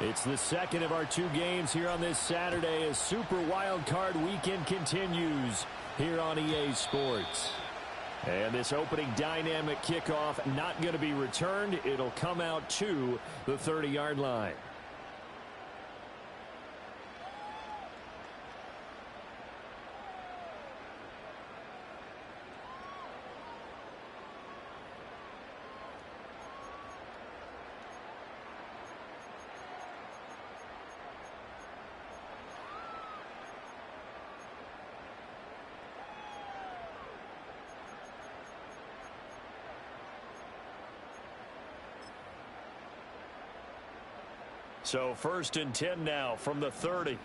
It's the second of our two games here on this Saturday as Super Wildcard Weekend continues here on EA Sports. And this opening dynamic kickoff not going to be returned. It'll come out to the 30-yard line. So 1st and 10 now from the 30.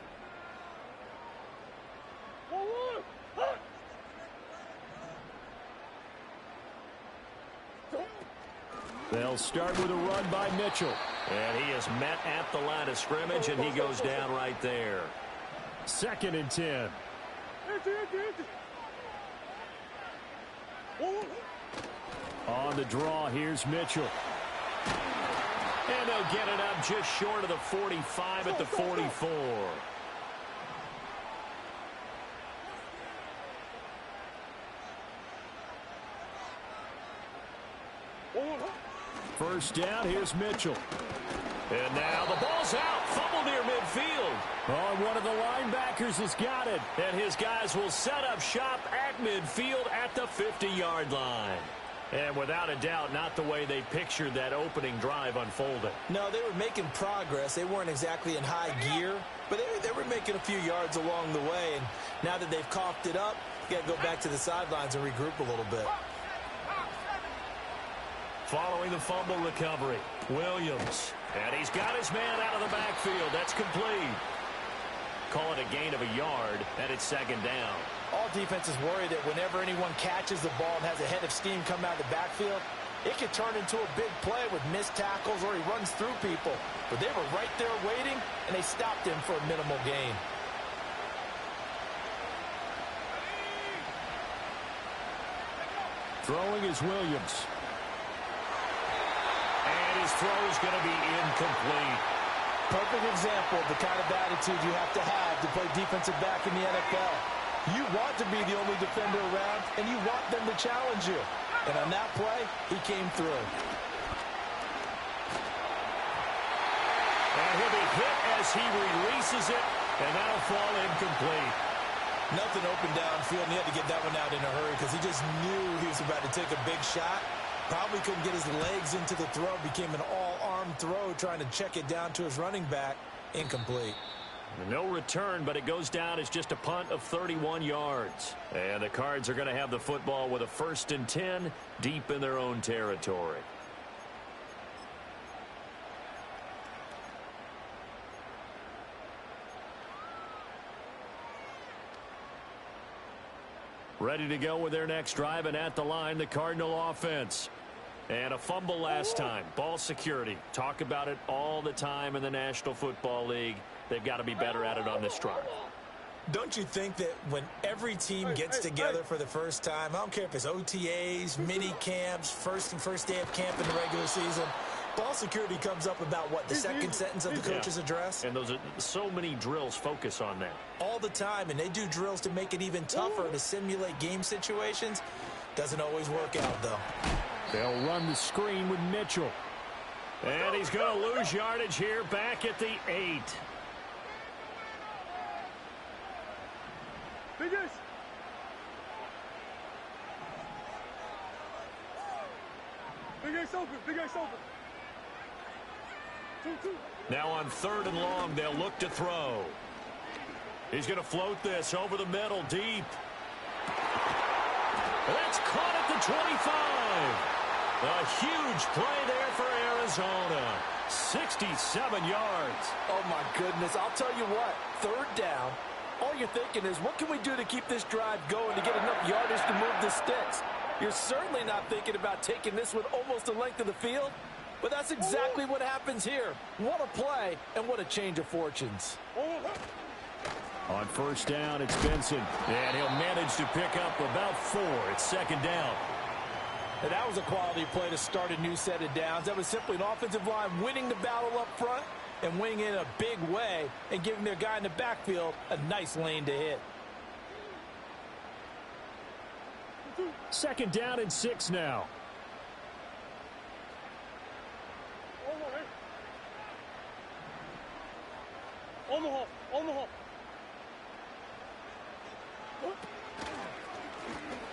They'll start with a run by Mitchell. And he is met at the line of scrimmage, and he goes down right there. 2nd and 10. On the draw, here's Mitchell. And they'll get it up just short of the 45 at the 44. First down, here's Mitchell. And now the ball's out. Fumble near midfield. Oh, one of the linebackers has got it. And his guys will set up shop at midfield at the 50-yard line. And without a doubt, not the way they pictured that opening drive unfolding. No, they were making progress. They weren't exactly in high gear, but they were making a few yards along the way. And now that they've coughed it up, you got to go back to the sidelines and regroup a little bit. Following the fumble recovery, Williams. And he's got his man out of the backfield. That's complete. Call it a gain of a yard, and it's 2nd down. All defenses worry that whenever anyone catches the ball and has a head of steam come out of the backfield, it could turn into a big play with missed tackles or he runs through people. But they were right there waiting, and they stopped him for a minimal gain. Throwing is Williams. And his throw is going to be incomplete. Perfect example of the kind of attitude you have to play defensive back in the NFL. You want to be the only defender around, and you want them to challenge you. And on that play, he came through. And he'll be hit as he releases it, and that'll fall incomplete. Nothing open downfield, and he had to get that one out in a hurry because he just knew he was about to take a big shot. Probably couldn't get his legs into the throw. Became an all-arm throw trying to check it down to his running back. Incomplete. No return, but it goes down as just a punt of 31 yards. And the Cards are going to have the football with a 1st and 10 deep in their own territory. Ready to go with their next drive, and at the line, the Cardinal offense. And a fumble last time. Ball security. Talk about it all the time in the National Football League. They've got to be better at it on this drive. Don't you think that when every team gets together for the first time, I don't care if it's OTAs, mini camps, first day of camp in the regular season, ball security comes up about, what, the second sentence of the coach's address? And those are so many drills focus on that. All the time, and they do drills to make it even tougher to simulate game situations. Doesn't always work out, though. They'll run the screen with Mitchell. And he's going to lose yardage here back at the 8. Big X open. 2-2. Now on 3rd and long, they'll look to throw. He's going to float this over the middle, deep. That's caught at the 25. A huge play there for Arizona. 67 yards. Oh, my goodness. I'll tell you what, 3rd down, all you're thinking is, what can we do to keep this drive going to get enough yardage to move the sticks? You're certainly not thinking about taking this one almost the length of the field, but that's exactly what happens here. What a play, and what a change of fortunes. On 1st down, it's Benson, and he'll manage to pick up about 4. It's 2nd down. And that was a quality play to start a new set of downs. That was simply an offensive line winning the battle up front and wing in a big way and giving their guy in the backfield a nice lane to hit. 2nd down and 6 now.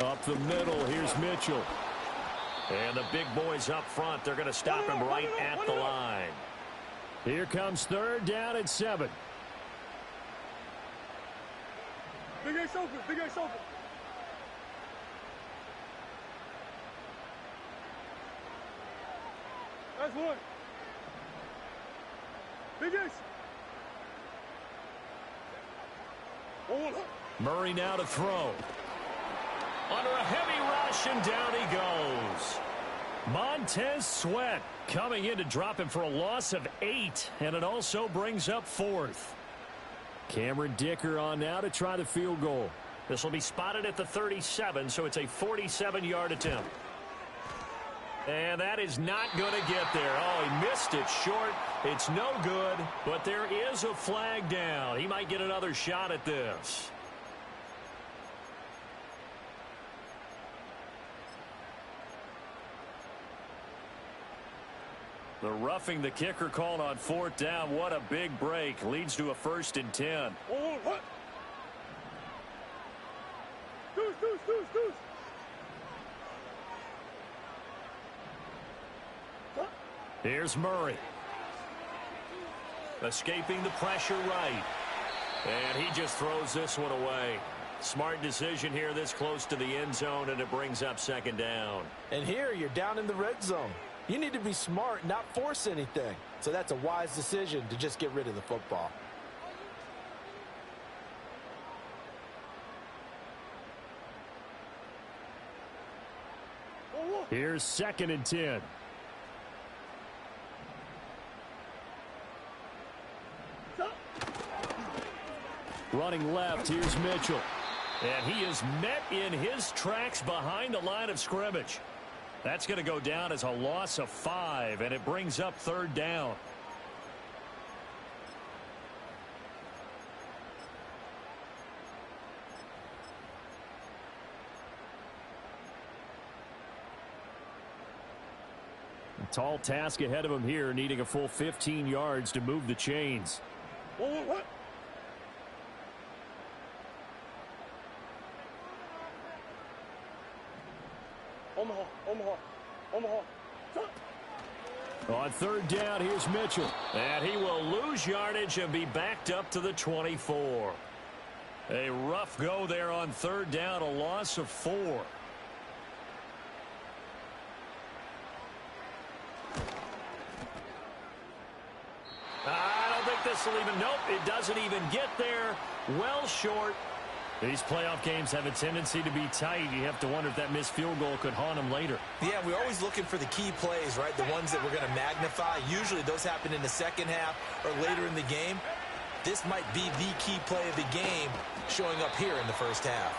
Up the middle, here's Mitchell. And the big boys up front, they're going to stop him right at the line. Here comes 3rd down and 7. Big Ace open, Big Ace open. That's one. Big Ace. Murray now to throw. Under a heavy rush, and down he goes. Montez Sweat coming in to drop him for a loss of 8, and it also brings up 4th. Cameron Dicker on now to try the field goal. This will be spotted at the 37, so it's a 47-yard attempt. And that is not going to get there. Oh, he missed it short. It's no good, but there is a flag down. He might get another shot at this. The roughing the kicker called on 4th down. What a big break. Leads to a 1st and 10. Deuce. Here's Murray. Escaping the pressure right. And he just throws this one away. Smart decision here this close to the end zone, and it brings up 2nd down. And here you're down in the red zone. You need to be smart, not force anything. So that's a wise decision to just get rid of the football. Here's 2nd and 10. Running left, here's Mitchell. And he is met in his tracks behind the line of scrimmage. That's going to go down as a loss of 5, and it brings up 3rd down. A tall task ahead of him here, needing a full 15 yards to move the chains. What? Omaha. On 3rd down, here's Mitchell. And he will lose yardage and be backed up to the 24. A rough go there on 3rd down, a loss of 4. I don't think this will even, nope, it doesn't even get there. Well short. These playoff games have a tendency to be tight. You have to wonder if that missed field goal could haunt them later. Yeah, we're always looking for the key plays, right? The ones that we're going to magnify. Usually those happen in the 2nd half or later in the game. This might be the key play of the game showing up here in the 1st half.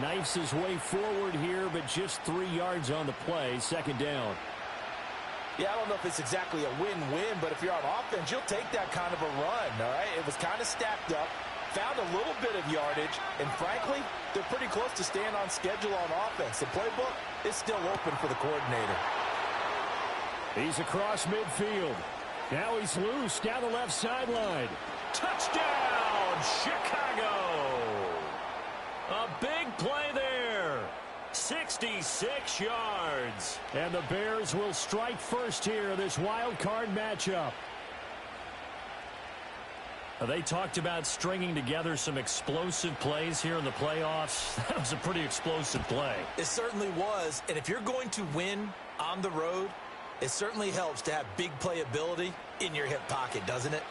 Knifes his way forward here, but just 3 yards on the play. 2nd down. Yeah, I don't know if it's exactly a win-win, but if you're on offense, you'll take that kind of a run, all right? It was kind of stacked up. Found a little bit of yardage, and frankly, they're pretty close to staying on schedule on offense. The playbook is still open for the coordinator. He's across midfield. Now he's loose down the left sideline. Touchdown, Chicago! A big play there. 66 yards. And the Bears will strike first here in this wild card matchup. They talked about stringing together some explosive plays here in the playoffs. That was a pretty explosive play. It certainly was. And if you're going to win on the road, it certainly helps to have big playability in your hip pocket, doesn't it?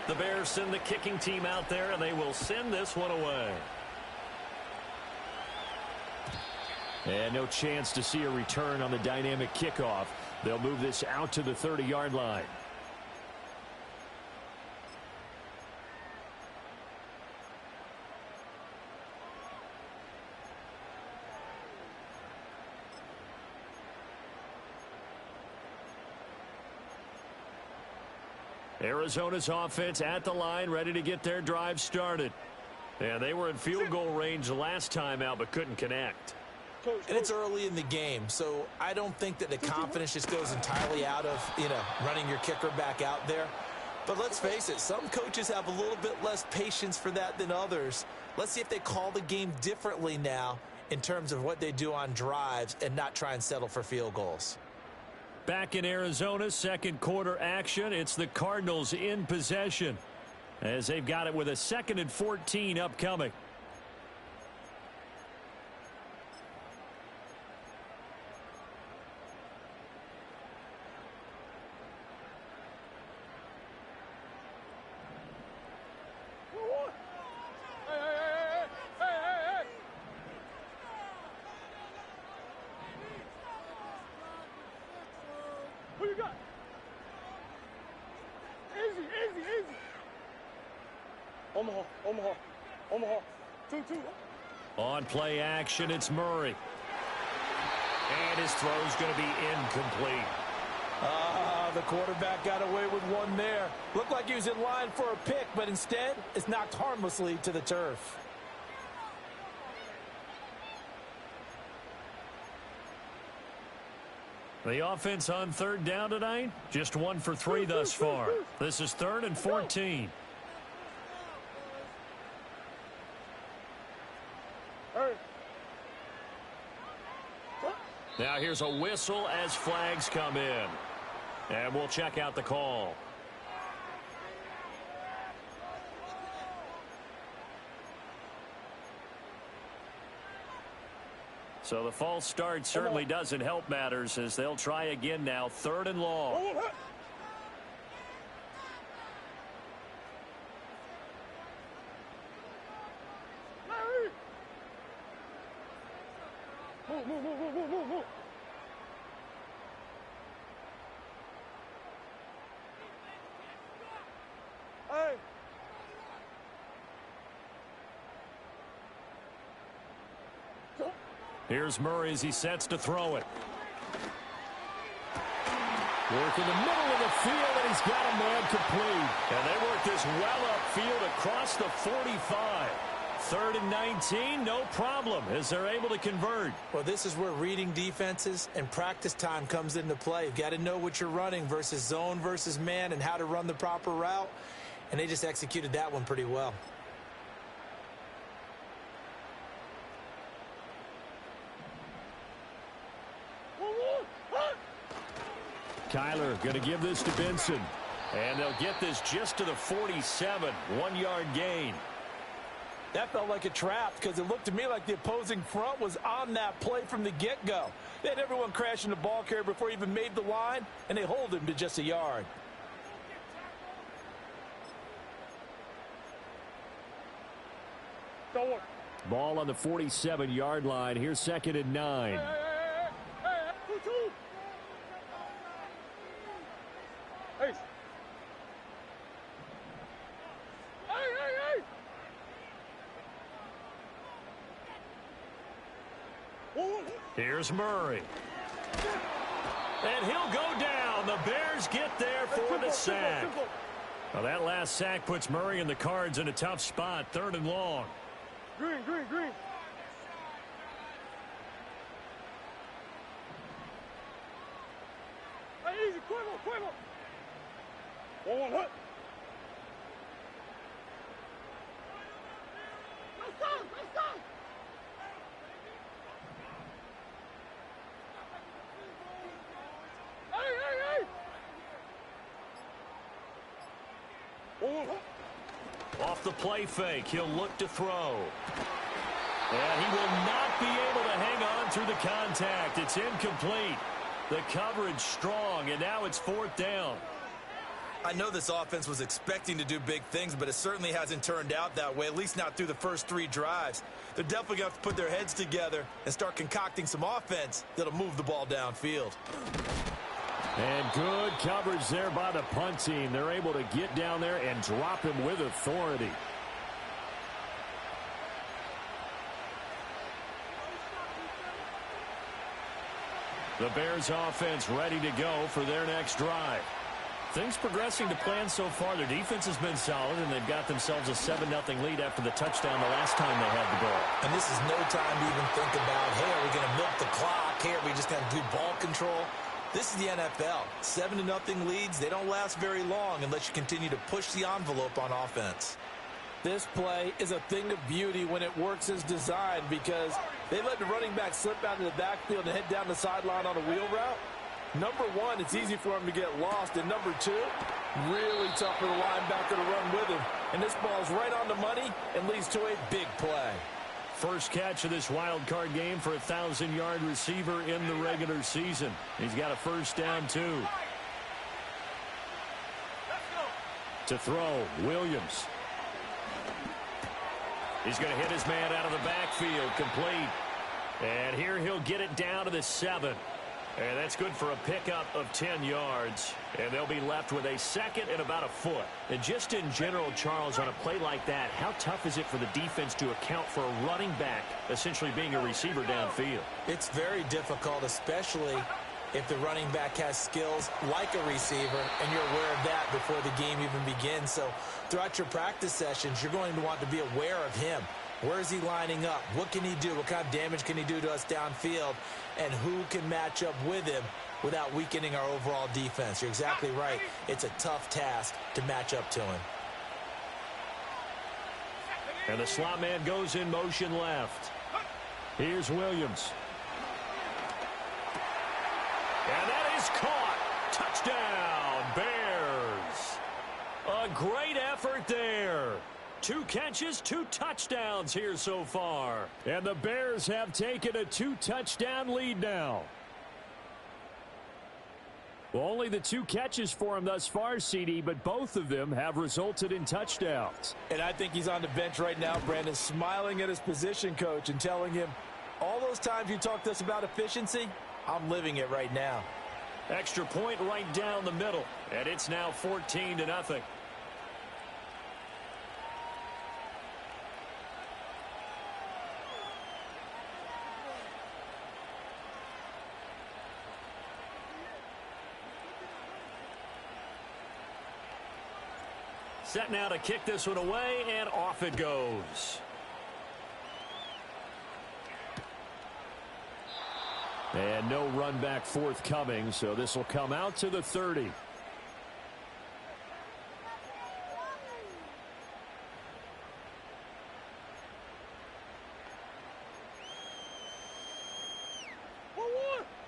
The Bears send the kicking team out there, and they will send this one away. And no chance to see a return on the dynamic kickoff. They'll move this out to the 30-yard line. Arizona's offense at the line, ready to get their drive started. And they were in field goal range the last time out, but couldn't connect. And it's early in the game, so I don't think that the confidence just goes entirely out of, running your kicker back out there. But let's face it, some coaches have a little bit less patience for that than others. Let's see if they call the game differently now in terms of what they do on drives and not try and settle for field goals. Back in Arizona, second quarter action. It's the Cardinals in possession as they've got it with a 2nd and 14 upcoming. Who you got? Easy, easy, easy. Omaha, Omaha, Omaha. 2-2. On play action, it's Murray. And his throw's going to be incomplete. The quarterback got away with one there. Looked like he was in line for a pick, but instead, it's knocked harmlessly to the turf. The offense on 3rd down tonight, just 1 for 3 thus far. This is 3rd and 14. Now here's a whistle as flags come in. And we'll check out the call. So the false start certainly doesn't help matters as they'll try again now, 3rd and long. Move. Hey. Here's Murray as he sets to throw it. Work in the middle of the field, and he's got a man complete. And they work this well upfield across the 45. 3rd and 19, no problem, as they're able to convert. Well, this is where reading defenses and practice time comes into play. You've got to know what you're running versus zone versus man and how to run the proper route. And they just executed that one pretty well. Kyler going to give this to Benson. And they'll get this just to the 47, 1-yard gain. That felt like a trap because it looked to me like the opposing front was on that play from the get-go. They had everyone crashing the ball carrier before he even made the line, and they hold him to just a yard. Ball on the 47-yard line. Here's 2nd and 9. Hey. Here's Murray. And he'll go down. The Bears get there for the sack. Well, that last sack puts Murray and the Cards in a tough spot. 3rd and long. Green. Hey, easy, Cuervo. 1-1, hut. Let's go. Hey. 1-1, hut. Off the play fake, he'll look to throw. And he will not be able to hang on through the contact. It's incomplete. The coverage strong, and now it's 4th down. I know this offense was expecting to do big things, but it certainly hasn't turned out that way, at least not through the first 3 drives. They're definitely going to have to put their heads together and start concocting some offense that'll move the ball downfield. And good coverage there by the punt team. They're able to get down there and drop him with authority. The Bears offense ready to go for their next drive. Things progressing to plan so far. Their defense has been solid, and they've got themselves a 7-0 lead after the touchdown the last time they had the ball. And this is no time to even think about, hey, are we going to milk the clock? Hey, are we just going to do ball control? This is the NFL. 7-0 leads, they don't last very long unless you continue to push the envelope on offense. This play is a thing of beauty when it works as designed because they let the running back slip out of the backfield and head down the sideline on a wheel route. Number one, it's easy for him to get lost. And number two, really tough for the linebacker to run with him. And this ball's right on the money and leads to a big play. First catch of this wild card game for a 1,000-yard receiver in the regular season. He's got a first down, too. To throw, Williams. He's going to hit his man out of the backfield, complete. And here he'll get it down to the 7. And that's good for a pickup of 10 yards. And they'll be left with a second and about a foot. And just in general, Charles, on a play like that, how tough is it for the defense to account for a running back essentially being a receiver downfield? It's very difficult, especially if the running back has skills like a receiver, and you're aware of that before the game even begins. So throughout your practice sessions, you're going to want to be aware of him. Where is he lining up? What can he do? What kind of damage can he do to us downfield? And who can match up with him without weakening our overall defense? You're exactly right. It's a tough task to match up to him. And the slot man goes in motion left. Here's Williams. And that is caught. Touchdown, Bears. A great effort there. 2 catches, 2 touchdowns here so far. And the Bears have taken a 2-touchdown lead now. Well, only the 2 catches for him thus far, CD, but both of them have resulted in touchdowns. And I think he's on the bench right now, Brandon, smiling at his position coach and telling him, all those times you talked to us about efficiency, I'm living it right now. Extra point right down the middle, and it's now 14-0. Set now to kick this one away, and off it goes. And no run back forthcoming, so this will come out to the 30.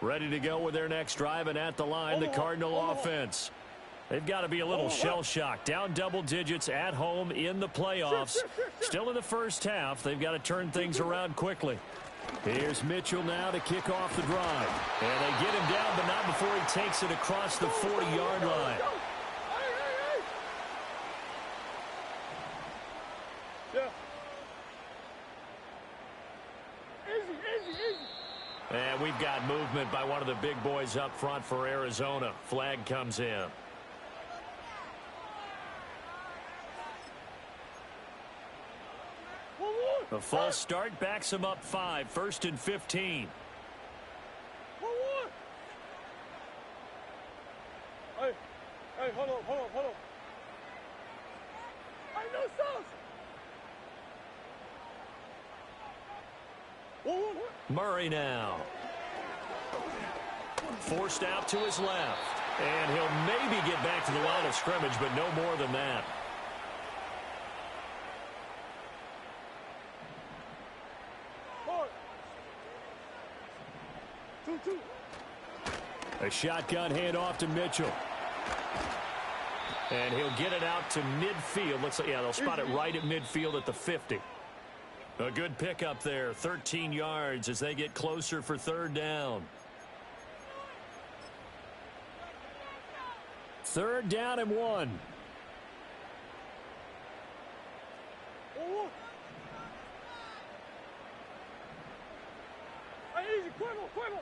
Ready to go with their next drive, and at the line, the Cardinal offense. They've got to be a little shell-shocked. Down double digits at home in the playoffs. Still in the first half. They've got to turn things around quickly. Here's Mitchell now to kick off the drive. And they get him down, but not before he takes it across the 40-yard line. And we've got movement by one of the big boys up front for Arizona. Flag comes in. A false start backs him up 5. 1st and 15. Hey, hold on. I know sauce. Murray now. Forced out to his left. And he'll maybe get back to the line of scrimmage, but no more than that. A shotgun handoff to Mitchell. And he'll get it out to midfield. Looks like, yeah, they'll spot it right at midfield at the 50. A good pickup there. 13 yards as they get closer for 3rd down. 3rd down and 1. Oh, easy, quiver, quiver.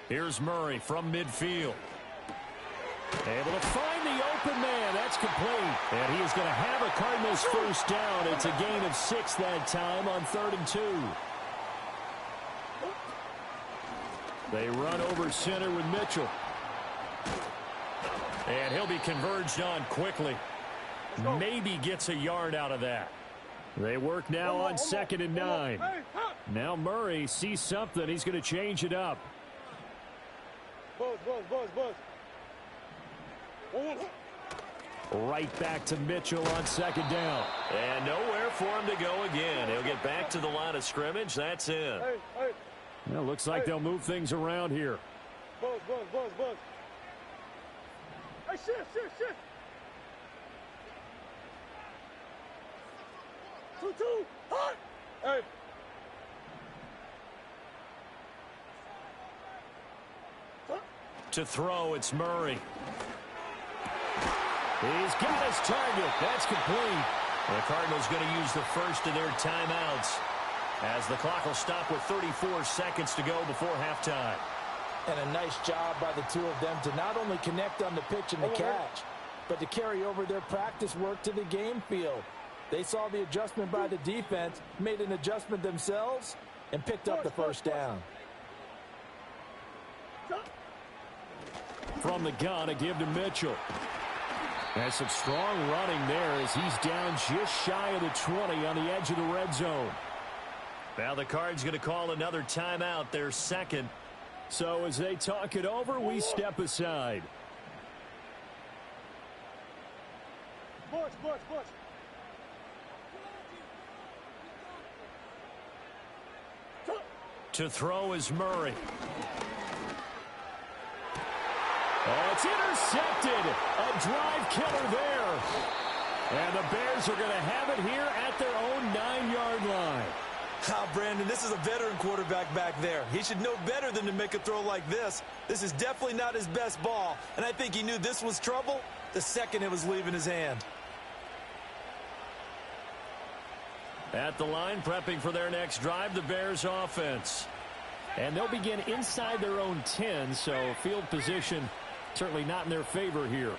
Here's Murray from midfield. Able to find the open man. That's complete. And he is going to have a Cardinals 1st down. It's a gain of 6 that time on 3rd and 2. They run over center with Mitchell. And he'll be converged on quickly. Maybe gets a yard out of that. They work now on 2nd and 9. Now Murray sees something. He's going to change it up. Buzz. Right back to Mitchell on 2nd down. And nowhere for him to go again. He'll get back to the line of scrimmage. That's in. Well, looks like they'll move things around here. Buzz. Hey, shift. 2-2. Hot. Hey. To throw, it's Murray. He's got his target. That's complete. The Cardinals going to use the first of their timeouts as the clock will stop with 34 seconds to go before halftime. And a nice job by the two of them to not only connect on the pitch and the catch, but to carry over their practice work to the game field. They saw the adjustment by the defense, made an adjustment themselves, and picked up the 1st down. From the gun, a give to Mitchell. That's some strong running there as he's down just shy of the 20 on the edge of the red zone. Now the Cards going to call another timeout, their 2nd. So as they talk it over, we step aside. Buzz. To throw is Murray. Oh, it's intercepted. A drive killer there. And the Bears are going to have it here at their own 9-yard line. Brandon, this is a veteran quarterback back there. He should know better than to make a throw like this. This is definitely not his best ball, and I think he knew this was trouble the second it was leaving his hand. At the line, prepping for their next drive, the Bears offense. And they'll begin inside their own 10, so field position certainly not in their favor here.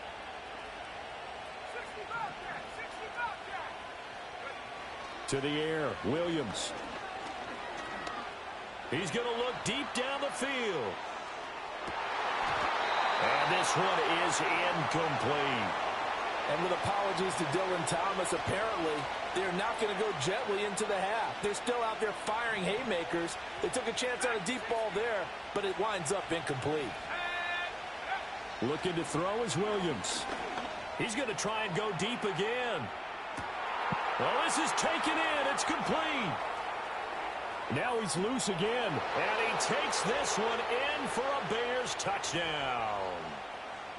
To the air, Williams. He's going to look deep down the field. And this one is incomplete. And with apologies to Dylan Thomas, apparently they're not going to go gently into the half. They're still out there firing haymakers. They took a chance on a deep ball there, but it winds up incomplete. Looking to throw is Williams. He's going to try and go deep again. Well, this is taken in. It's complete. Now he's loose again. And he takes this one in for a Bears touchdown.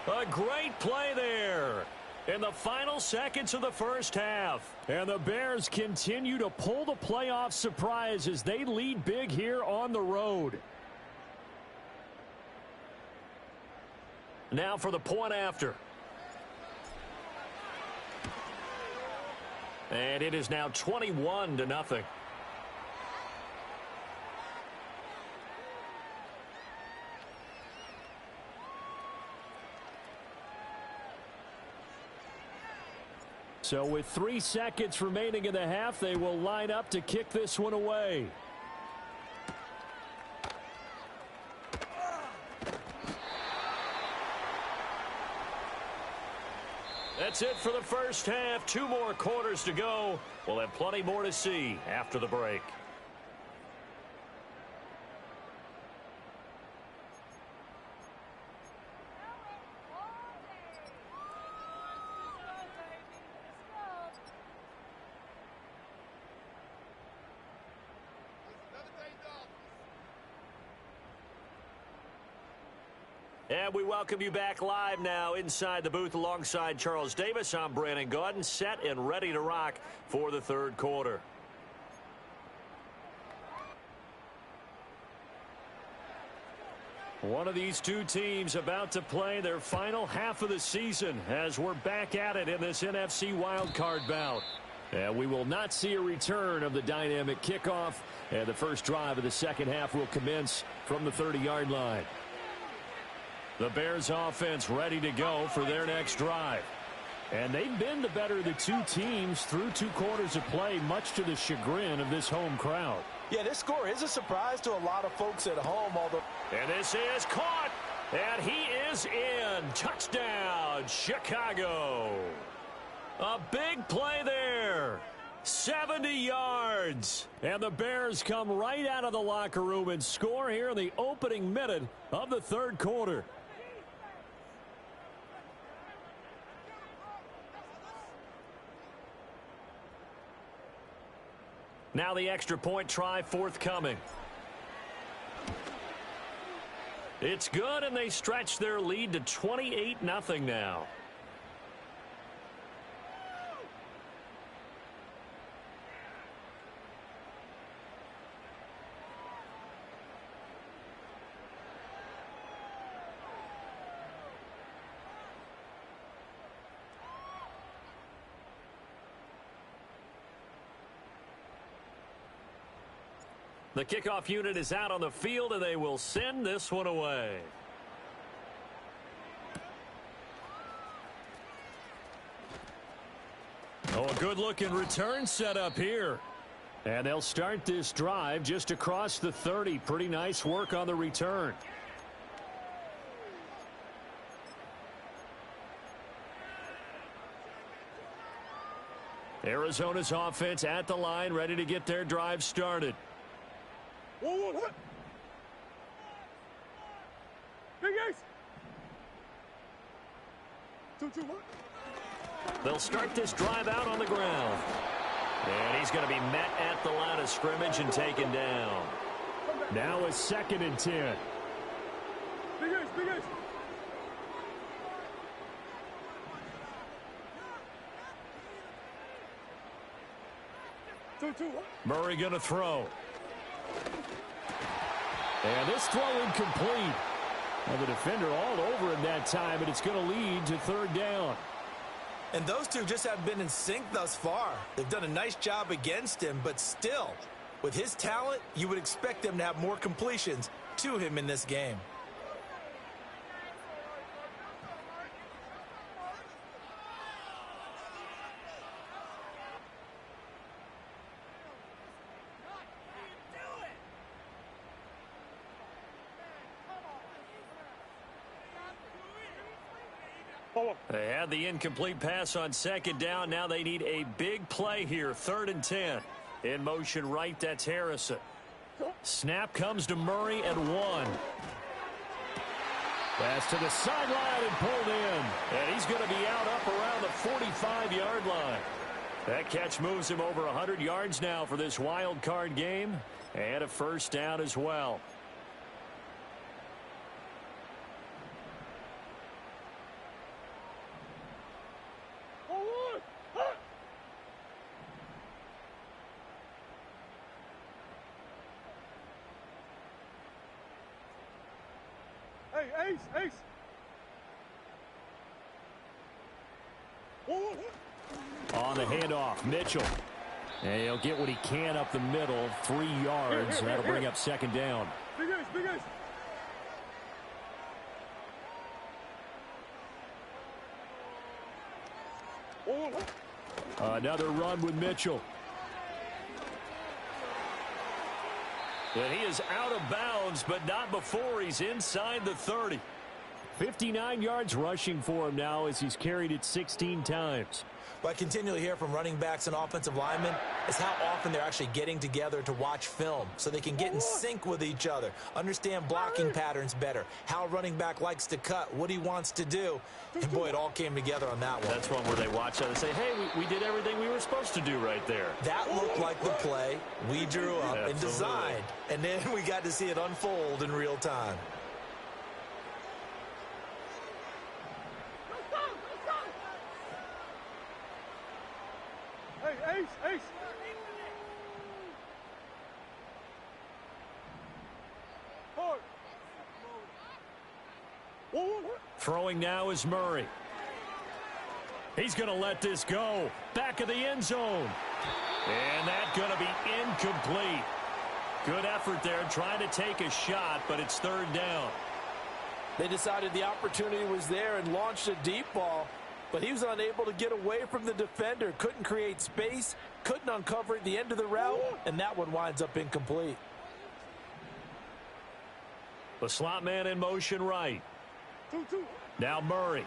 A great play there in the final seconds of the 1st half. And the Bears continue to pull the playoff surprise as they lead big here on the road. Now for the point after. And it is now 21-0. So with 3 seconds remaining in the half, they will line up to kick this one away. That's it for the 1st half. 2 more quarters to go. We'll have plenty more to see after the break. And we welcome you back live now inside the booth alongside Charles Davis. I'm Brandon Gaudin, set and ready to rock for the 3rd quarter. One of these two teams about to play their final half of the season as we're back at it in this NFC wildcard bout. And we will not see a return of the dynamic kickoff. And the first drive of the second half will commence from the 30-yard line. The Bears offense ready to go for their next drive. And they've been the better of the two teams through 2 quarters of play, much to the chagrin of this home crowd. Yeah, this score is a surprise to a lot of folks at home, although... And this is caught, and he is in. Touchdown, Chicago. A big play there. 70 yards. And the Bears come right out of the locker room and score here in the opening minute of the third quarter. Now the extra point try forthcoming. It's good, and they stretch their lead to 28-0 now. The kickoff unit is out on the field, and they will send this one away. Oh, a good-looking return set up here. And they'll start this drive just across the 30. Pretty nice work on the return. Arizona's offense at the line, ready to get their drive started. 1-1, hut. Big Ace. 2-2, hut. They'll start this drive out on the ground. And he's going to be met at the line of scrimmage and taken down. Now a 2nd and 10. Big Ace, Big Ace. 2-2, hut. Murray going to throw. And this throw incomplete. And the defender all over him that time, and it's going to lead to 3rd down. And those two just haven't been in sync thus far. They've done a nice job against him, but still, with his talent, you would expect them to have more completions to him in this game. They had the incomplete pass on 2nd down. Now they need a big play here. 3rd and 10. In motion right, that's Harrison. Snap comes to Murray and 1. Pass to the sideline and pulled in. And he's going to be out up around the 45-yard line. That catch moves him over 100 yards now for this wild card game. And a 1st down as well. Hey, Ace, Ace. 1-1, hut. On the handoff, Mitchell. And he'll get what he can up the middle, 3 yards. That'll bring up 2nd down. Big Ace, Big Ace. 1-1, hut. Another run with Mitchell. And he is out of bounds, but not before he's inside the 30. 59 yards rushing for him now as he's carried it 16 times. What I continually hear from running backs and offensive linemen is how often they're actually getting together to watch film so they can get in sync with each other, understand blocking patterns better, how a running back likes to cut, what he wants to do. And, boy, it all came together on that one. That's one where they watch out and say, hey, we did everything we were supposed to do right there. That looked like the play we drew up and designed, and then we got to see it unfold in real time. Hey, Ace, Ace. Hard. Throwing now is Murray. He's going to let this go. Back of the end zone. And that's going to be incomplete. Good effort there trying to take a shot, but it's third down. They decided the opportunity was there and launched a deep ball, but he was unable to get away from the defender. Couldn't create space, couldn't uncover at the end of the route, and that one winds up incomplete. The slot man in motion right. Now Murray.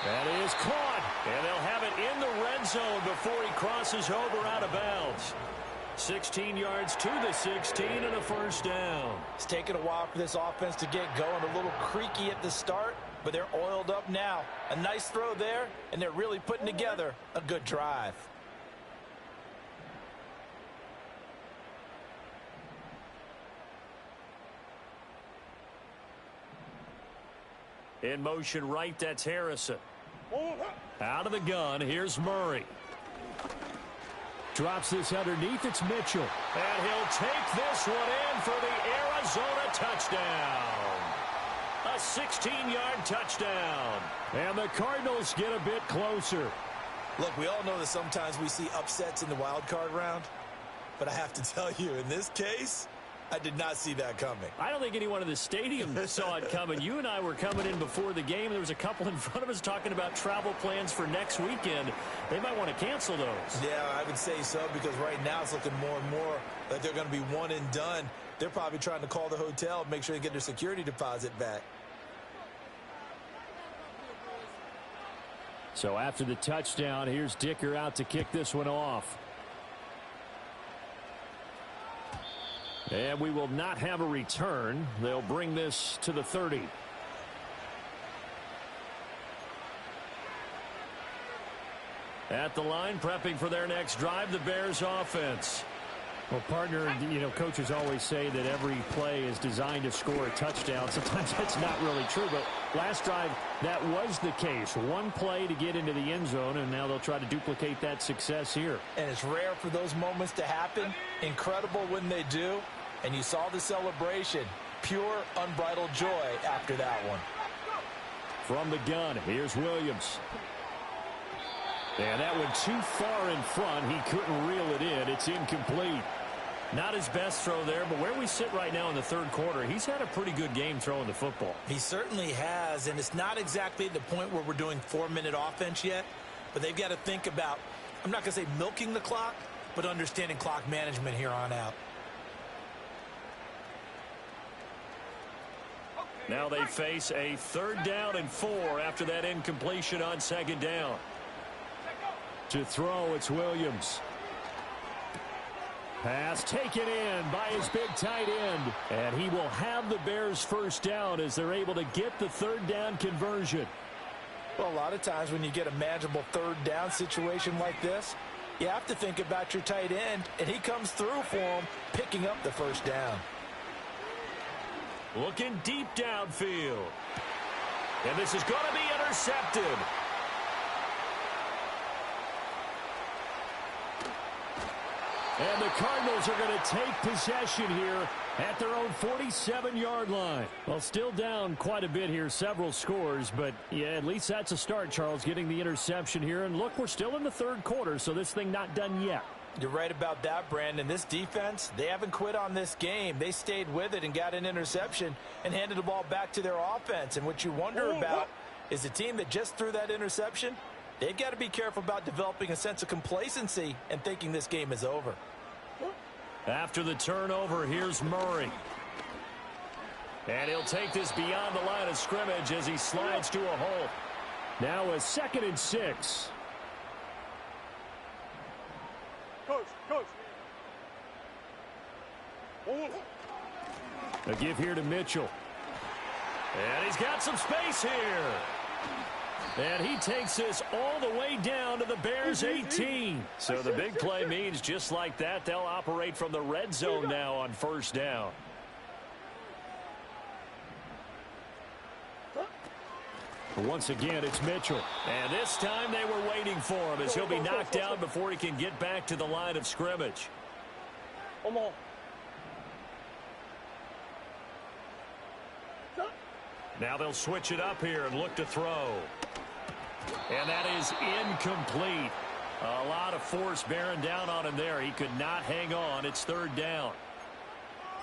That is caught, and they'll have it in the red zone before he crosses over out of bounds. 16 yards to the 16 and a first down. It's taken a while for this offense to get going. A little creaky at the start, but they're oiled up now. A nice throw there, and they're really putting together a good drive. In motion right, that's Harrison. Out of the gun, here's Murray. Drops this underneath, it's Mitchell. And he'll take this one in for the Arizona touchdown. A 16-yard touchdown. And the Cardinals get a bit closer. Look, we all know that sometimes we see upsets in the wild card round. But I have to tell you, in this case, I did not see that coming. I don't think anyone in the stadium saw it coming. You and I were coming in before the game. There was a couple in front of us talking about travel plans for next weekend. They might want to cancel those. Yeah, I would say so, because right now it's looking more and more like they're going to be one and done. They're probably trying to call the hotel and make sure they get their security deposit back. So after the touchdown, here's Dicker out to kick this one off. And we will not have a return. They'll bring this to the 30. At the line, prepping for their next drive, the Bears offense. Well, partner, you know, coaches always say that every play is designed to score a touchdown. Sometimes that's not really true, but last drive, that was the case. One play to get into the end zone, and now they'll try to duplicate that success here. And it's rare for those moments to happen. Incredible when they do. And you saw the celebration. Pure, unbridled joy after that one. From the gun, here's Williams. And that one too far in front. He couldn't reel it in. It's incomplete. Not his best throw there, but where we sit right now in the third quarter, he's had a pretty good game throwing the football. He certainly has, and it's not exactly the point where we're doing 4-minute offense yet, but they've got to think about, I'm not going to say milking the clock, but understanding clock management here on out. Now they face a 3rd down and 4 after that incompletion on 2nd down. To throw, it's Williams. Pass taken in by his big tight end. And he will have the Bears first down as they're able to get the 3rd down conversion. Well, a lot of times when you get a manageable 3rd down situation like this, you have to think about your tight end, and he comes through for him, picking up the 1st down. Looking deep downfield. And this is going to be intercepted. And the Cardinals are going to take possession here at their own 47-yard line. Well, still down quite a bit here, several scores, but yeah, at least that's a start, Charles, getting the interception here. And look, we're still in the 3rd quarter, so this thing not done yet. You're right about that, Brandon. This defense, they haven't quit on this game. They stayed with it and got an interception and handed the ball back to their offense. And what you wonder about is the team that just threw that interception, they've got to be careful about developing a sense of complacency and thinking this game is over. After the turnover, here's Murray. And he'll take this beyond the line of scrimmage as he slides to a hole. Now a 2nd and 6. Coach. A give here to Mitchell. And he's got some space here. And he takes this all the way down to the Bears' 18. So the big play means just like that, they'll operate from the red zone now on 1st down. Once again, it's Mitchell. And this time they were waiting for him as he'll be knocked down before he can get back to the line of scrimmage. Now they'll switch it up here and look to throw. And that is incomplete. A lot of force bearing down on him there. He could not hang on. It's third down.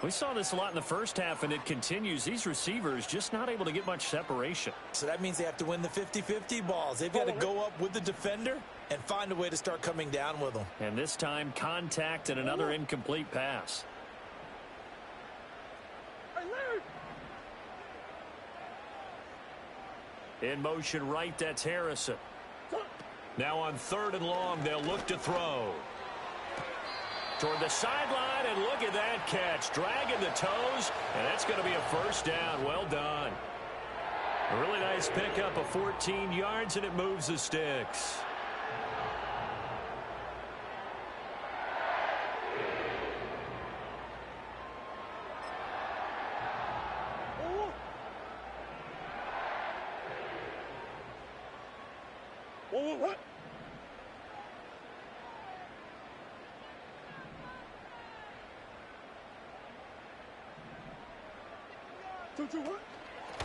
We saw this a lot in the first half, and it continues. These receivers just not able to get much separation. So that means they have to win the 50-50 balls. They've got to go up with the defender and find a way to start coming down with them. And this time, contact and another incomplete pass. In motion right, that's Harrison. Now on third and long, they'll look to throw. Toward the sideline, and look at that catch. Dragging the toes, and that's going to be a first down. Well done. A really nice pickup of 14 yards, and it moves the sticks. What?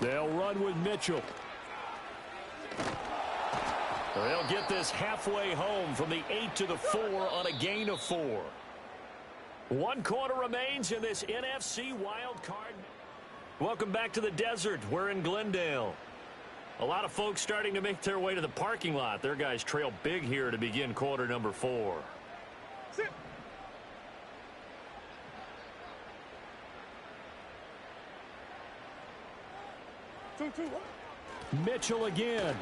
They'll run with Mitchell. They'll get this halfway home from the 8 to the 4 on a gain of 4. 1 quarter remains in this NFC Wildcard. Welcome back to the desert. We're in Glendale. A lot of folks starting to make their way to the parking lot. Their guys trail big here to begin quarter number 4. Sit. Mitchell again.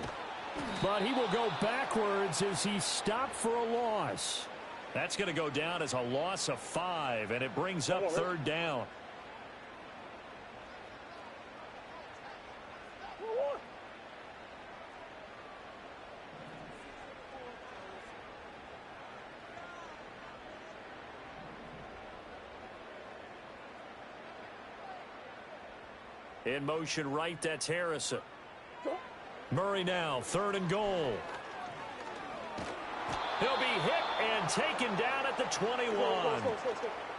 But he will go backwards as he stopped for a loss. That's going to go down as a loss of 5, and it brings up third down. In motion right, that's Harrison. Murray now, third and goal. He'll be hit and taken down at the 21.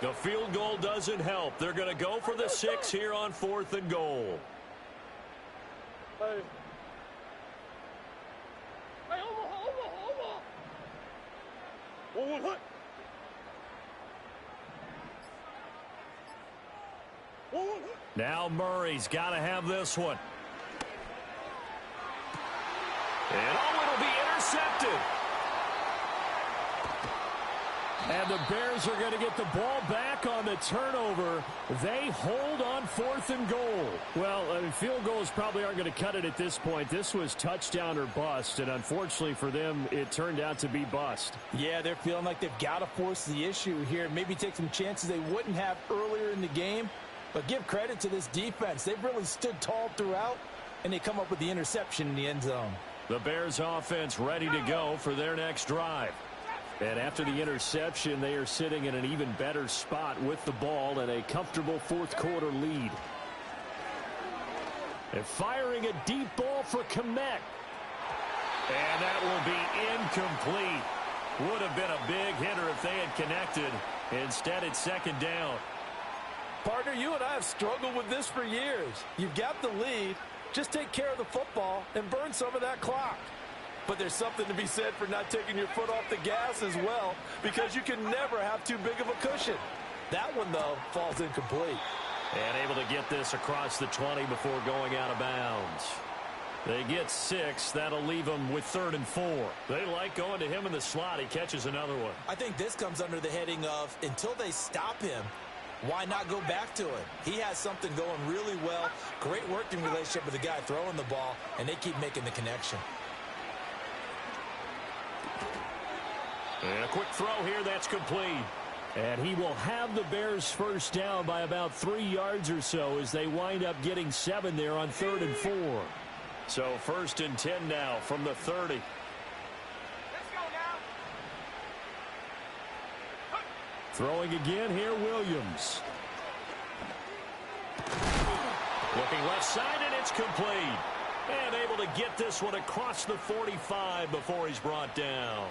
The field goal doesn't help. They're going to go for the 6 here on fourth and goal. Hey. Now Murray's got to have this one. And it'll be intercepted. And the Bears are going to get the ball back on the turnover. They hold on fourth and goal. Well, field goals probably aren't going to cut it at this point. This was touchdown or bust, and unfortunately for them, it turned out to be bust. Yeah, they're feeling like they've got to force the issue here. Maybe take some chances they wouldn't have earlier in the game. But give credit to this defense. They've really stood tall throughout, and they come up with the interception in the end zone. The Bears offense ready to go for their next drive. And after the interception, they are sitting in an even better spot with the ball and a comfortable fourth quarter lead. And firing a deep ball for Komet. And that will be incomplete. Would have been a big hitter if they had connected. Instead, it's second down. Partner, you and I have struggled with this for years. You've got the lead. Just take care of the football and burn some of that clock. But there's something to be said for not taking your foot off the gas as well, because you can never have too big of a cushion. That one, though, falls incomplete. And able to get this across the 20 before going out of bounds. They get 6. That'll leave them with third and 4. They like going to him in the slot. He catches another one. I think this comes under the heading of, until they stop him, why not go back to it? He has something going really well. Great working relationship with the guy throwing the ball, and they keep making the connection. And a quick throw here, that's complete. And he will have the Bears first down by about 3 yards or so as they wind up getting 7 there on third and 4. So first and 10 now from the 30. Let's go now. Throwing again here, Williams. Looking left side, and it's complete. And able to get this one across the 45 before he's brought down.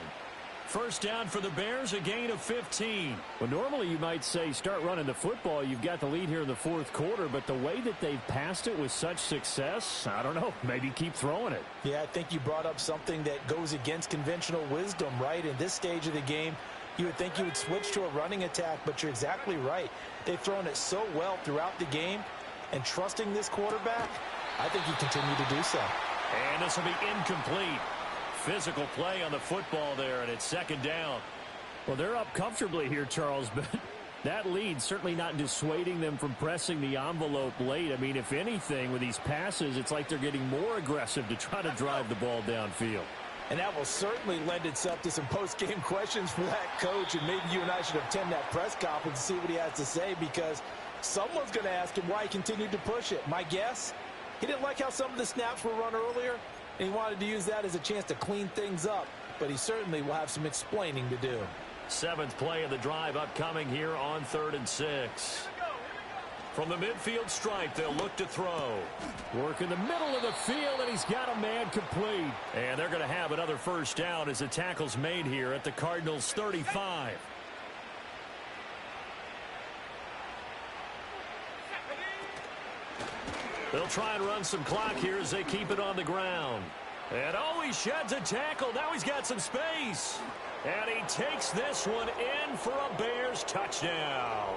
First down for the Bears, a gain of 15. Well, normally you might say start running the football. You've got the lead here in the fourth quarter, but the way that they've passed it with such success, I don't know, maybe keep throwing it. Yeah, I think you brought up something that goes against conventional wisdom, right? In this stage of the game, you would think you would switch to a running attack, but you're exactly right. They've thrown it so well throughout the game, and trusting this quarterback, I think you continue to do so. And this will be incomplete. Physical play on the football there, and it's second down. Well, they're up comfortably here, Charles, but that lead certainly not dissuading them from pressing the envelope late. I mean, if anything, with these passes, it's like they're getting more aggressive to try to drive the ball downfield. And that will certainly lend itself to some post-game questions for that coach, and maybe you and I should attend that press conference and see what he has to say, because someone's going to ask him why he continued to push it. My guess, he didn't like how some of the snaps were run earlier, and he wanted to use that as a chance to clean things up, but he certainly will have some explaining to do. Seventh play of the drive upcoming here on 3rd and 6. From the midfield stripe, they'll look to throw. Work in the middle of the field, and he's got a man complete. And they're going to have another first down as the tackle's made here at the Cardinals' 35. They'll try and run some clock here as they keep it on the ground. And oh, he sheds a tackle. Now he's got some space. And he takes this one in for a Bears touchdown.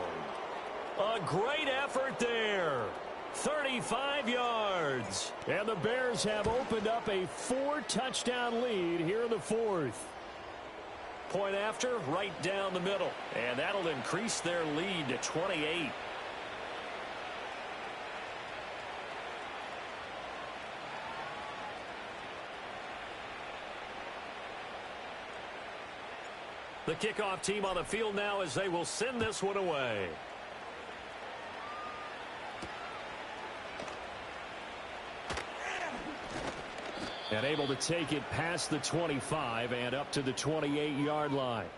A great effort there. 35 yards. And the Bears have opened up a 4-touchdown lead here in the fourth. Point after, right down the middle. And that'll increase their lead to 28. The kickoff team on the field now as they will send this one away. And able to take it past the 25 and up to the 28-yard line.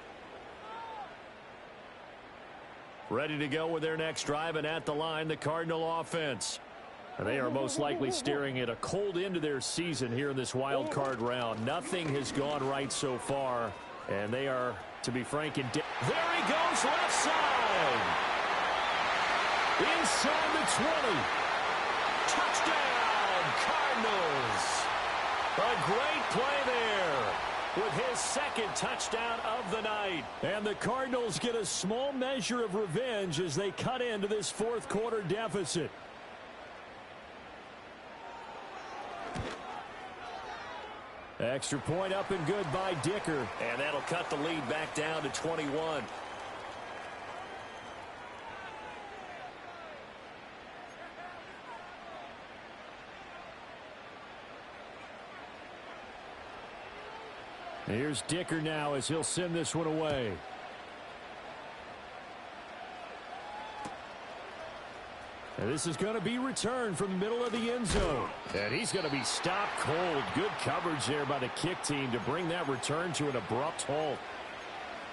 Ready to go with their next drive, and at the line, the Cardinal offense. And they are most likely staring at a cold end to their season here in this wild card round. Nothing has gone right so far, and they are, to be frank, there he goes, left side. Inside the 20. Touchdown, Cardinals. A great play there with his second touchdown of the night. And the Cardinals get a small measure of revenge as they cut into this fourth quarter deficit. Extra point up and good by Dicker. And that'll cut the lead back down to 21. Here's Dicker now as he'll send this one away. And this is going to be returned from the middle of the end zone. And he's going to be stopped cold. Good coverage there by the kick team to bring that return to an abrupt halt.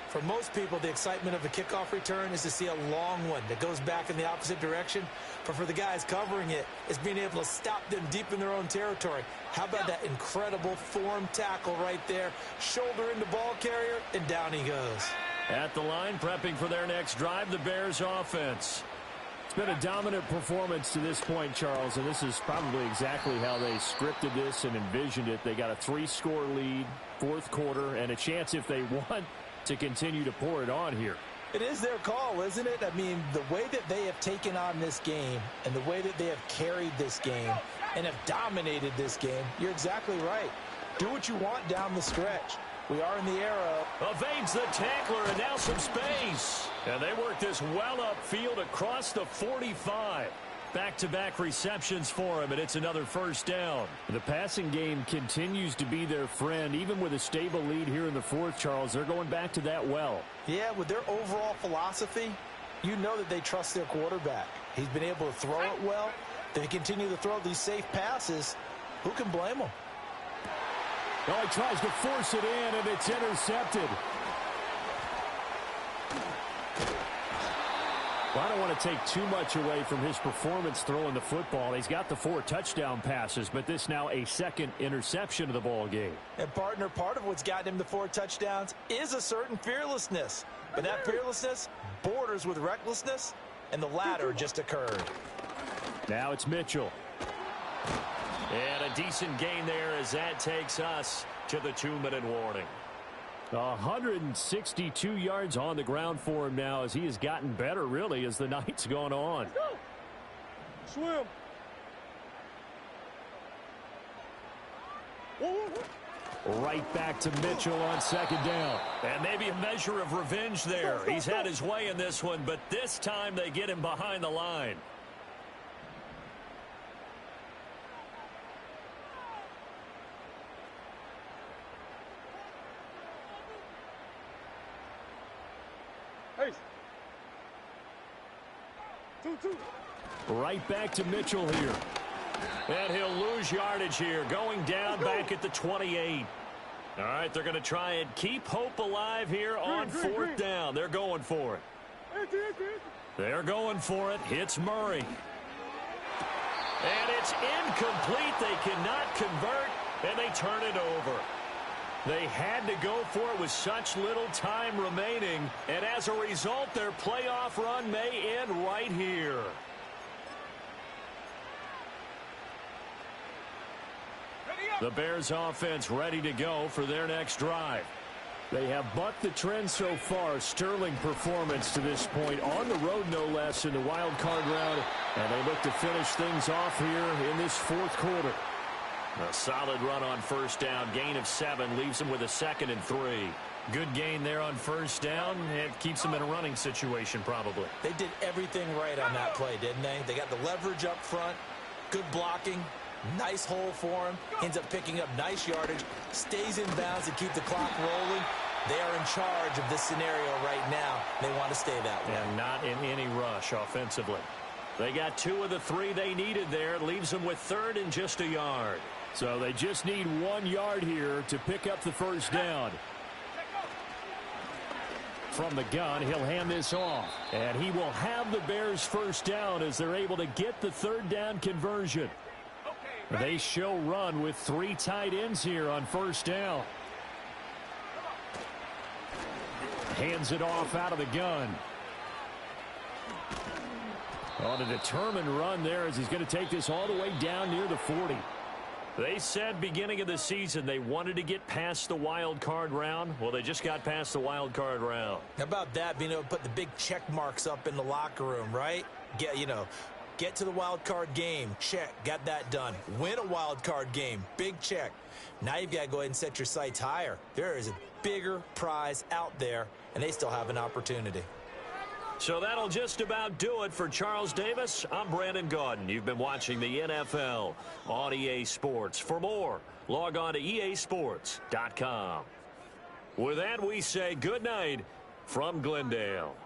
For most people, the excitement of a kickoff return is to see a long one that goes back in the opposite direction. But for the guys covering it, it's being able to stop them deep in their own territory. How about that incredible form tackle right there? Shoulder into ball carrier, and down he goes. At the line, prepping for their next drive, the Bears offense. It's been a dominant performance to this point, Charles, and this is probably exactly how they scripted this and envisioned it. They got a 3-score lead, fourth quarter, and a chance if they want to continue to pour it on here. It is their call, isn't it? I mean, the way that they have taken on this game and the way that they have carried this game and have dominated this game, you're exactly right. Do what you want down the stretch. We are in the era. Evades the tackler, and now some space. And they work this well upfield across the 45. Back-to-back receptions for him, and it's another first down. The passing game continues to be their friend. Even with a stable lead here in the fourth, Charles, they're going back to that well. Yeah, with their overall philosophy, you know that they trust their quarterback. He's been able to throw it well. They continue to throw these safe passes. Who can blame them? Oh, he tries to force it in, and it's intercepted. Well, I don't want to take too much away from his performance throwing the football. He's got the 4 touchdown passes, but this now a second interception of the ball game. And, partner, part of what's gotten him the 4 touchdowns is a certain fearlessness. But that fearlessness borders with recklessness, and the latter just occurred. Now it's Mitchell. And a decent gain there as that takes us to the 2-minute warning. 162 yards on the ground for him now as he has gotten better, really, as the night's gone on. Let's go. Swim. Right back to Mitchell on second down. And maybe a measure of revenge there. He's had his way in this one, but this time they get him behind the line. Hey. 2-2. Right back to Mitchell here. And he'll lose yardage here, going down back at the 28. All right, they're going to try and keep hope alive here on 4th down. They're going for it. They're going for it. Hits Murray. And it's incomplete. They cannot convert, and they turn it over. They had to go for it with such little time remaining, and as a result, their playoff run may end right here. The Bears offense ready to go for their next drive. They have bucked the trend so far. Sterling performance to this point, on the road no less, in the wild card round, and they look to finish things off here in this 4th quarter. A solid run on 1st down. Gain of 7 leaves them with a 2nd and 3. Good gain there on 1st down. It keeps them in a running situation probably. They did everything right on that play, didn't they? They got the leverage up front, good blocking, nice hole for him, ends up picking up nice yardage, stays in bounds to keep the clock rolling. They are in charge of this scenario right now. They want to stay that way. And not in any rush offensively. They got 2 of the 3 they needed there. Leaves them with 3rd and just a yard. So they just need 1 yard here to pick up the 1st down. From the gun, he'll hand this off. And he will have the Bears 1st down as they're able to get the 3rd down conversion. They show run with 3 tight ends here on 1st down. Hands it off out of the gun. On a determined run there as he's going to take this all the way down near the 40. They said beginning of the season they wanted to get past the wild card round. Well, they just got past the wild card round. How about that, being able to put the big check marks up in the locker room, right? Get to the wild card game. Check. Got that done. Win a wild card game. Big check. Now you've got to go ahead and set your sights higher. There is a bigger prize out there, and they still have an opportunity. So that'll just about do it for Charles Davis. I'm Brandon Gaudin. You've been watching the NFL on EA Sports. For more, log on to easports.com. With that, we say good night from Glendale.